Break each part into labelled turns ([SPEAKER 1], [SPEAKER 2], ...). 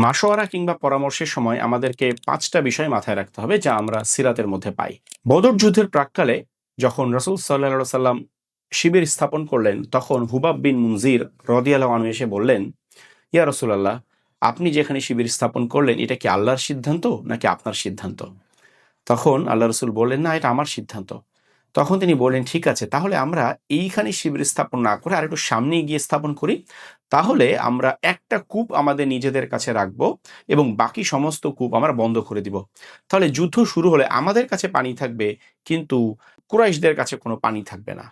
[SPEAKER 1] মাশওয়ারা কিংবা পরামর্শের সময় আমাদেরকে ৫টা বিষয় মাথায় রাখতে হবে যা আমরা সিরাতের মধ্যে পাই। বদর যুদ্ধের প্রাক্কালে যখন রাসূল সাল্লাল্লাহু আলাইহি ওয়াসাল্লাম শিবির স্থাপন করলেন, তখন হুবাব বিন মুনজির রাদিয়াল্লাহু আনহু এসে বললেন, ইয়া রাসূলুল্লাহ, আপনি যেখানে শিবির স্থাপন করলেন এটা কি আল্লাহর সিদ্ধান্ত নাকি আপনার সিদ্ধান্ত? তখন আল্লাহ রাসূল বললেন, না, এটা আমার সিদ্ধান্ত। তখন তিনি বললেন, ঠিক আছে, তাহলে আমরা এইখানে শিবির স্থাপন না করে আরেকটু সামনে গিয়ে স্থাপন করি। তাহলে আমরা একটা কূপ আমাদের নিজেদের কাছে রাখবো এবং বাকি সমস্ত কূপ আমরা বন্ধ করে দিব। তাহলে যুদ্ধ শুরু হলে আমাদের কাছে পানি থাকবে, কিন্তু কুরাইশদের কাছে কোনো পানি থাকবে না।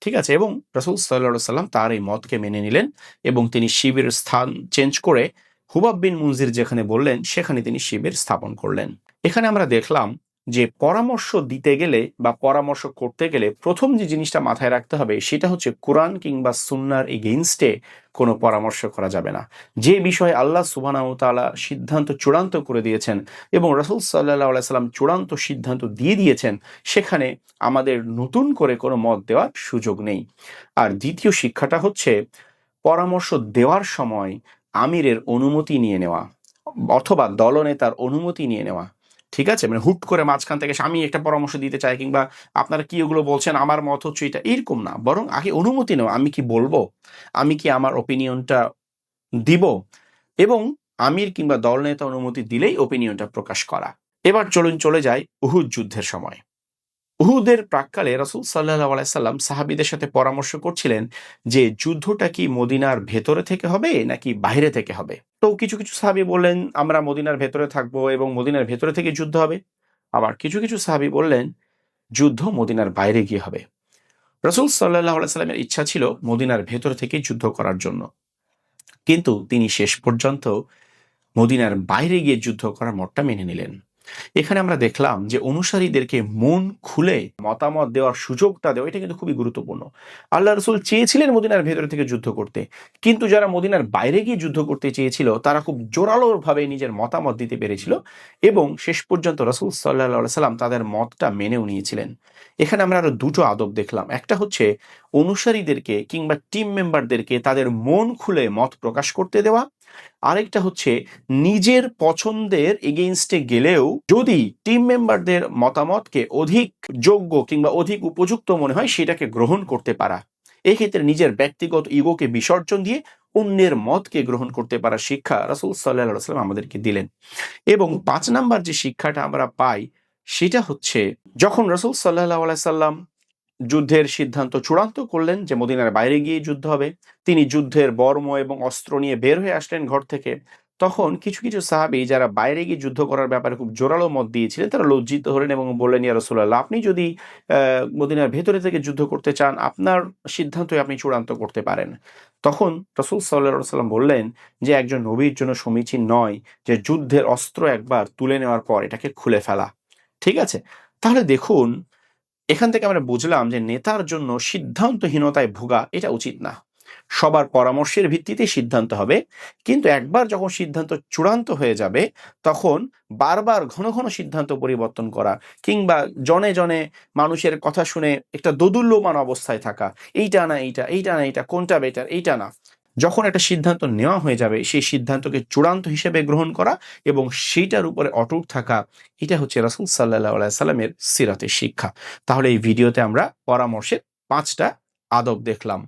[SPEAKER 1] ঠিক আছে? এবং রাসূল সাল্লাল্লাহু আলাইহি ওয়াসাল্লাম তার এই মতকে মেনে নিলেন এবং তিনি শিবিরের স্থান চেঞ্জ করে হুবাব বিন মুনজির যেখানে বললেন সেখানে তিনি শিবির স্থাপন করলেন। এখানে আমরা দেখলাম যে পরামর্শ দিতে গেলে বা পরামর্শ করতে গেলে প্রথম যে জিনিসটা মাথায় রাখতে হবে সেটা হচ্ছে কোরআন কিংবা সুন্নাহর এগেইনস্টে কোনো পরামর্শ করা যাবে না। যে বিষয়ে আল্লাহ সুবহানাহু ওয়া তাআলা সিদ্ধান্ত চূড়ান্ত করে দিয়েছেন এবং রাসূল সাল্লাল্লাহু আলাইহি সাল্লাম চূড়ান্ত সিদ্ধান্ত দিয়ে দিয়েছেন, সেখানে আমাদের নতুন করে কোনো মত দেওয়ার সুযোগ নেই। আর দ্বিতীয় শিক্ষাটা হচ্ছে পরামর্শ দেওয়ার সময় আমিরের অনুমতি নিয়ে নেওয়া অথবা দলনেতার অনুমতি নিয়ে নেওয়া। ঠিক আছে? মানে হুট করে মাঝখান থেকে এসে আমি একটা পরামর্শ দিতে চাই কিংবা আপনারা কি ওগুলো বলছেন, আমার মত হচ্ছে এটা, এরকম না। বরং আগে অনুমতি নেওয়া। আমি কি বলবো? আমি কি আমার ওপিনিয়নটা দিব? এবং আমির কিংবা দলনেতা অনুমতি দিলেই ওপিনিয়নটা প্রকাশ করা। এবার চলুন চলে যাই উহুদ যুদ্ধের সময়। উহুদের প্রাক্কালে রাসূল সাল্লাল্লাহু আলাইহি সাল্লাম সাহাবীদের সাথে পরামর্শ করছিলেন যে যুদ্ধটা কি মদিনার ভেতরে থেকে হবে নাকি বাইরে থেকে হবে। তো কিছু কিছু সাহাবী বললেন আমরা মদিনার ভেতরে থাকবো এবং মদিনার ভেতরে থেকে যুদ্ধ হবে। আবার কিছু কিছু সাহাবী বললেন যুদ্ধ মদিনার বাইরে গিয়ে হবে। রাসূল সাল্লাল্লাহু আলাইহি সাল্লামের ইচ্ছা ছিল মদিনার ভেতর থেকেই যুদ্ধ করার জন্য, কিন্তু তিনি শেষ পর্যন্ত মদিনার বাইরে গিয়ে যুদ্ধ করার মতটা মেনে নিলেন। এখানে আমরা দেখলাম যে অনুসারীদেরকে মন খুলে মতামত দেওয়ার সুযোগটা দেওয়া, এটা কিন্তু খুবই গুরুত্বপূর্ণ। আল্লাহ রসুল চেয়েছিলেন মদিনার ভেতর থেকে যুদ্ধ করতে, কিন্তু যারা মদিনার বাইরে গিয়ে যুদ্ধ করতে চেয়েছিল তারা খুব জোরালোভাবে নিজের মতামত দিতে পেরেছিল এবং শেষ পর্যন্ত রসুল সাল্লাহ সাল্লাম তাদের মতটা মেনেও নিয়েছিলেন। এখানে আমরা আরো দুটো আদব দেখলাম। একটা হচ্ছে অনুসারীদেরকে কিংবা টিম মেম্বারদেরকে তাদের মন খুলে মত প্রকাশ করতে দেওয়া। আরেকটা হচ্ছে নিজের পছন্দের এগেইনস্টে গেলেও যদি টিম মেম্বারদের মতামতকে অধিক যোগ্য কিংবা অধিক উপযুক্ত মনে হয় সেটাকে গ্রহণ করতে পারা। এই ক্ষেত্রে নিজের ব্যক্তিগত ইগোকে বিসর্জন দিয়ে অন্যের মতকে গ্রহণ করতে পারা শিক্ষা রাসূল সাল্লাল্লাহু আলাইহি ওয়াসাল্লাম আমাদেরকে দিলেন। এবং ৫ নাম্বার যে শিক্ষাটা আমরা পাই সেটা হচ্ছে যখন রাসূল সাল্লাল্লাহু আলাইহি সাল্লাম যুদ্ধের সিদ্ধান্ত চূড়ান্ত করলেন যে মদিনার বাইরে গিয়ে যুদ্ধ হবে, তিনি যুদ্ধের বর্ম এবং অস্ত্র নিয়ে বের হয়ে আসলেন ঘর থেকে। তখন কিছু কিছু সাহাবী যারা বাইরে গিয়ে যুদ্ধ করার ব্যাপারে খুব জোরালো মত দিয়েছিলেন তারা লজ্জিত হলেন এবং বললেন, ইয়া রাসূলুল্লাহ, আপনি যদি মদিনার ভেতরে থেকে যুদ্ধ করতে চান আপনার সিদ্ধান্তই আপনি চূড়ান্ত করতে পারেন। তখন রাসূল সাল্লাল্লাহু আলাইহি ওয়াসাল্লাম বললেন যে একজন নবীর জন্য সমীচীন নয় যে যুদ্ধের অস্ত্র একবার তুলে নেওয়ার পর এটাকে খুলে ফেলা। ঠিক আছে? তাহলে দেখুন, এখান থেকে আমরা বুঝলাম যে নেতার জন্য সিদ্ধান্তহীনতায় ভোগা এটা উচিত না। সবার পরামর্শের ভিত্তিতে সিদ্ধান্ত হবে, কিন্তু একবার যখন সিদ্ধান্ত চূড়ান্ত হয়ে যাবে তখন বারবার ঘন ঘন সিদ্ধান্ত পরিবর্তন করা কিংবা জনে জনে মানুষের কথা শুনে একটা দোদুল্যমান অবস্থায় থাকা, এইটা না এইটা, এইটা না এইটা, কোনটা বেটার, এইটা না। যখন একটা সিদ্ধান্ত নেওয়া হয়ে যাবে সেই সিদ্ধান্তকে চূড়ান্ত হিসেবে গ্রহণ করা এবং সেইটার উপরে অটুট থাকা, এটা হচ্ছে রাসূল সাল্লাল্লাহু আলাইহি সাল্লামের সিরাতের শিক্ষা। তাহলে এই ভিডিওতে আমরা পরামর্শের ৫টা আদব দেখলাম।